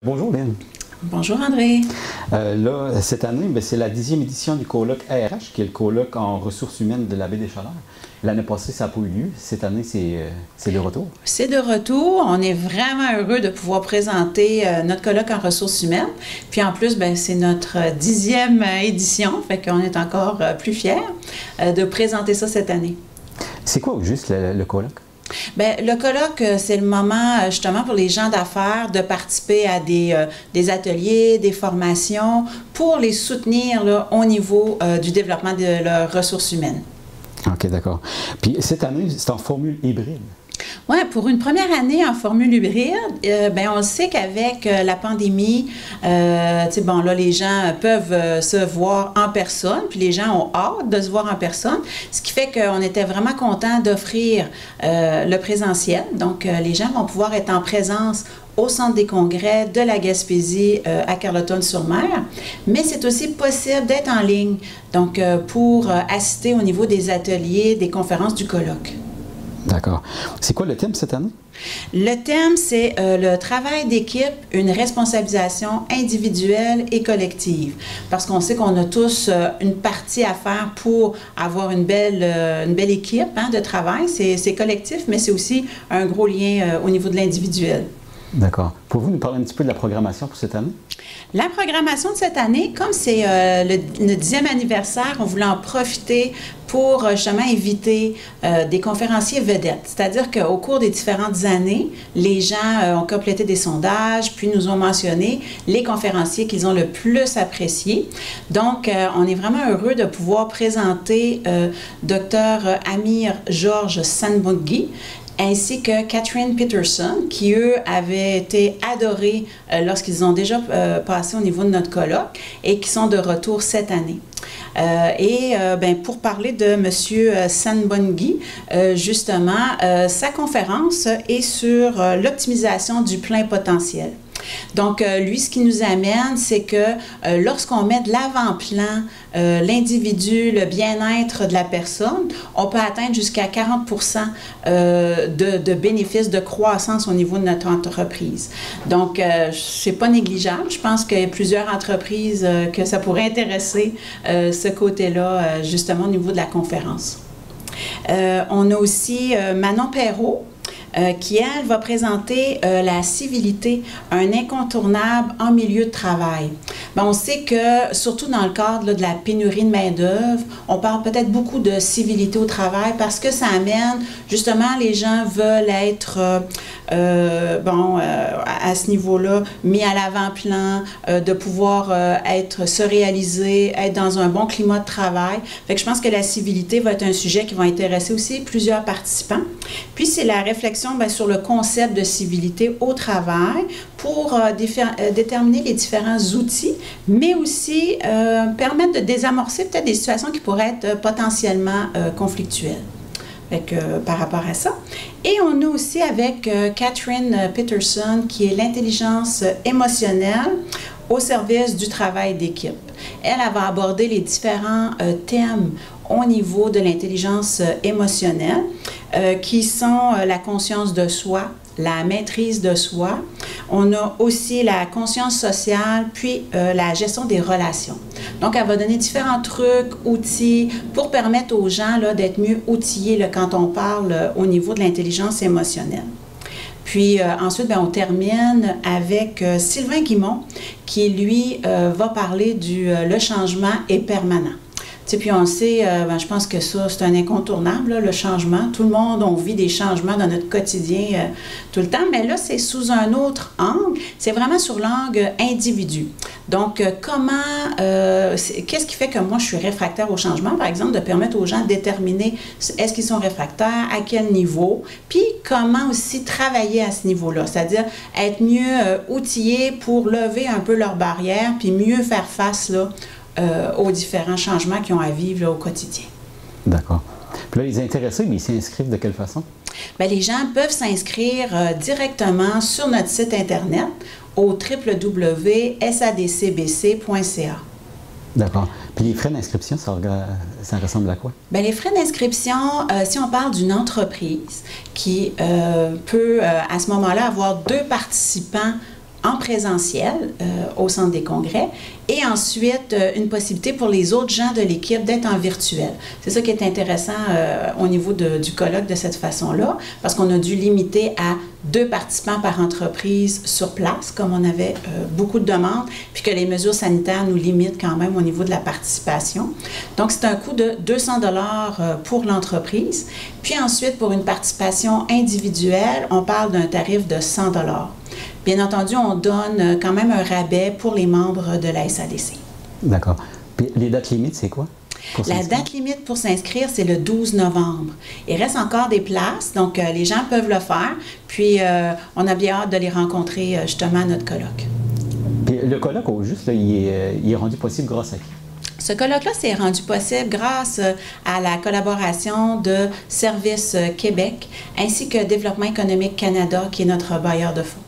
Bonjour Lynn. Bonjour André. Là, cette année, c'est la 10e édition du colloque ARH, qui est le colloque en ressources humaines de la baie des Chaleurs. L'année passée, ça n'a pas eu lieu. Cette année, c'est de retour. C'est de retour. On est vraiment heureux de pouvoir présenter notre colloque en ressources humaines. Puis en plus, c'est notre 10e édition, fait qu'on est encore plus fiers de présenter ça cette année. C'est quoi au juste le colloque? Le colloque, c'est le moment justement pour les gens d'affaires de participer à des ateliers, des formations pour les soutenir là, au niveau du développement de leurs ressources humaines. OK, d'accord. Puis cette année, c'est en formule hybride. Oui, pour une première année en formule hybride, on sait qu'avec la pandémie, les gens peuvent se voir en personne, puis les gens ont hâte de se voir en personne, ce qui fait qu'on était vraiment content d'offrir le présentiel. Donc, les gens vont pouvoir être en présence au Centre des congrès de la Gaspésie à Carleton-sur-Mer, mais c'est aussi possible d'être en ligne, donc pour assister au niveau des ateliers, des conférences du colloque. D'accord. C'est quoi le thème cette année? Le thème, c'est le travail d'équipe, une responsabilisation individuelle et collective. Parce qu'on sait qu'on a tous une partie à faire pour avoir une belle équipe de travail. C'est collectif, mais c'est aussi un gros lien au niveau de l'individuel. D'accord. Pouvez-vous nous parler un petit peu de la programmation pour cette année? La programmation de cette année, comme c'est le 10e anniversaire, on voulait en profiter pour justement inviter des conférenciers vedettes. C'est-à-dire qu'au cours des différentes années, les gens ont complété des sondages, puis nous ont mentionné les conférenciers qu'ils ont le plus appréciés. Donc, on est vraiment heureux de pouvoir présenter Dr. Amir George Sanbungi, ainsi que Catherine Peterson, qui, eux, avaient été adorés lorsqu'ils ont déjà passé au niveau de notre colloque et qui sont de retour cette année. Pour parler de M. Sanbungi, justement, sa conférence est sur l'optimisation du plein potentiel. Donc, lui, ce qui nous amène, c'est que lorsqu'on met de l'avant-plan l'individu, le bien-être de la personne, on peut atteindre jusqu'à 40% de bénéfices, de croissance au niveau de notre entreprise. Donc, c'est pas négligeable. Je pense qu'il y a plusieurs entreprises que ça pourrait intéresser ce côté-là, justement, au niveau de la conférence. On a aussi Manon Perrault, qui, elle, va présenter la civilité, un incontournable en milieu de travail. On sait que, surtout dans le cadre de la pénurie de main-d'œuvre, on parle peut-être beaucoup de civilité au travail parce que ça amène, justement, les gens veulent être, à ce niveau-là, mis à l'avant-plan, de pouvoir se réaliser, être dans un bon climat de travail. Fait que je pense que la civilité va être un sujet qui va intéresser aussi plusieurs participants. Puis, c'est la réflexion sur le concept de civilité au travail pour déterminer les différents outils, mais aussi permettre de désamorcer peut-être des situations qui pourraient être potentiellement conflictuelles. Par rapport à ça. Et on a aussi avec Catherine Peterson, qui est l'intelligence émotionnelle au service du travail d'équipe. Elle va aborder les différents thèmes au niveau de l'intelligence émotionnelle, qui sont la conscience de soi, la maîtrise de soi. On a aussi la conscience sociale, puis la gestion des relations. Donc, elle va donner différents trucs, outils, pour permettre aux gens d'être mieux outillés quand on parle au niveau de l'intelligence émotionnelle. Puis ensuite, on termine avec Sylvain Guimond, qui, lui, va parler le changement est permanent. Puis on sait, je pense que ça, c'est un incontournable, là, le changement. Tout le monde, on vit des changements dans notre quotidien tout le temps, mais là, c'est sous un autre angle. C'est vraiment sur l'angle individu. Donc, qu'est-ce qui fait que moi, je suis réfractaire au changement, par exemple, de permettre aux gens de déterminer est-ce qu'ils sont réfractaires, à quel niveau, puis comment aussi travailler à ce niveau-là, c'est-à-dire être mieux outillés pour lever un peu leurs barrières, puis mieux faire face, là, aux différents changements qu'ils ont à vivre là, au quotidien. D'accord. Puis là, les intéressés, mais ils s'inscrivent de quelle façon? Les gens peuvent s'inscrire directement sur notre site Internet au www.sadcbc.ca. D'accord. Puis les frais d'inscription, ça ressemble à quoi? Les frais d'inscription, si on parle d'une entreprise qui peut, à ce moment-là, avoir 2 participants en présentiel au Centre des congrès et ensuite une possibilité pour les autres gens de l'équipe d'être en virtuel. C'est ça qui est intéressant au niveau du colloque de cette façon-là, parce qu'on a dû limiter à 2 participants par entreprise sur place, comme on avait beaucoup de demandes, puis que les mesures sanitaires nous limitent quand même au niveau de la participation. Donc, c'est un coût de 200 $ pour l'entreprise. Puis ensuite, pour une participation individuelle, on parle d'un tarif de 100 $. Bien entendu, on donne quand même un rabais pour les membres de la SADC. D'accord. Puis les dates limites, c'est quoi? La date limite pour s'inscrire, c'est le 12 novembre. Il reste encore des places, donc les gens peuvent le faire. Puis, on a bien hâte de les rencontrer justement à notre colloque. Puis le colloque, au juste, là, il est rendu possible grâce à qui? Ce colloque-là s'est rendu possible grâce à la collaboration de Services Québec ainsi que Développement économique Canada, qui est notre bailleur de fonds.